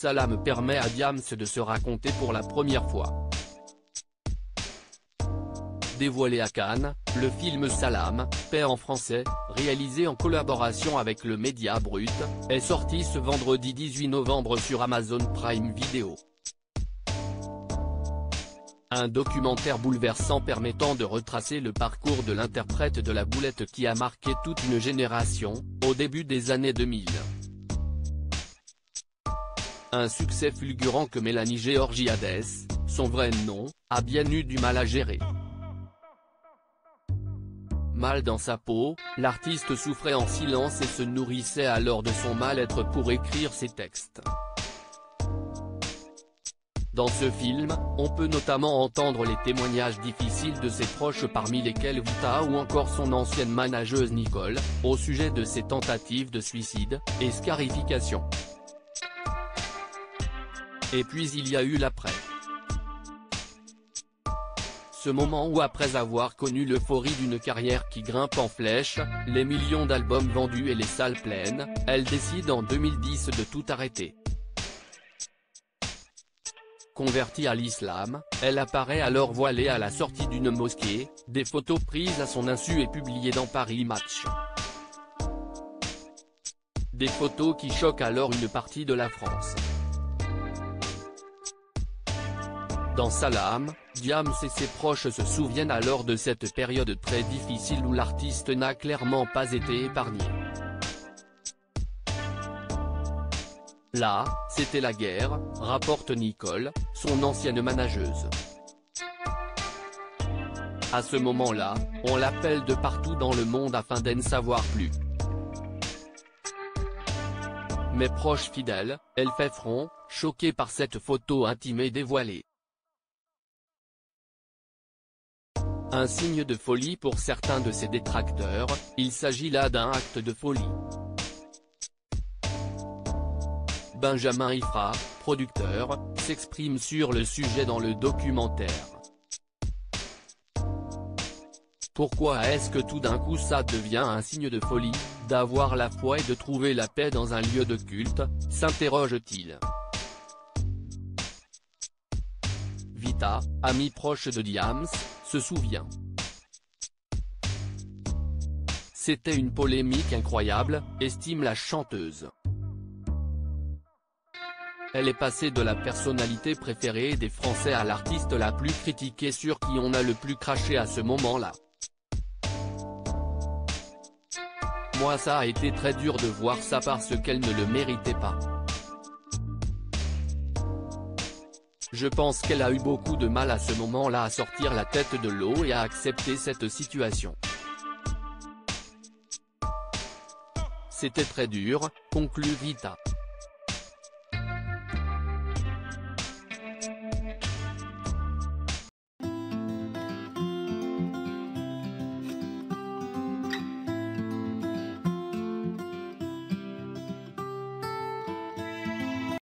Salam permet à Diams de se raconter pour la première fois. Dévoilé à Cannes, le film Salam, Paix en français, réalisé en collaboration avec le Média Brut, est sorti ce vendredi 18 novembre sur Amazon Prime Video. Un documentaire bouleversant permettant de retracer le parcours de l'interprète de la boulette qui a marqué toute une génération, au début des années 2000. Un succès fulgurant que Mélanie Georgiades, son vrai nom, a bien eu du mal à gérer. Mal dans sa peau, l'artiste souffrait en silence et se nourrissait alors de son mal-être pour écrire ses textes. Dans ce film, on peut notamment entendre les témoignages difficiles de ses proches parmi lesquels Vita ou encore son ancienne manageuse Nicole, au sujet de ses tentatives de suicide, et scarification. Et puis il y a eu l'après. Ce moment où après avoir connu l'euphorie d'une carrière qui grimpe en flèche, les millions d'albums vendus et les salles pleines, elle décide en 2010 de tout arrêter. Convertie à l'islam, elle apparaît alors voilée à la sortie d'une mosquée, des photos prises à son insu et publiées dans Paris Match. Des photos qui choquent alors une partie de la France. Dans Salam, Diams et ses proches se souviennent alors de cette période très difficile où l'artiste n'a clairement pas été épargné. Là, c'était la guerre, rapporte Nicole, son ancienne manageuse. À ce moment-là, on l'appelle de partout dans le monde afin d'en savoir plus. Mes proches fidèles, elle fait front, choquée par cette photo intime et dévoilée. Un signe de folie pour certains de ses détracteurs, il s'agit là d'un acte de folie. Benjamin Ifra, producteur, s'exprime sur le sujet dans le documentaire. Pourquoi est-ce que tout d'un coup ça devient un signe de folie, d'avoir la foi et de trouver la paix dans un lieu de culte, s'interroge-t-il. Vita, amie proche de Diams, se souvient. C'était une polémique incroyable, estime la chanteuse. Elle est passée de la personnalité préférée des Français à l'artiste la plus critiquée sur qui on a le plus craché à ce moment-là. Moi ça a été très dur de voir ça parce qu'elle ne le méritait pas. Je pense qu'elle a eu beaucoup de mal à ce moment-là à sortir la tête de l'eau et à accepter cette situation. C'était très dur, conclut Vita.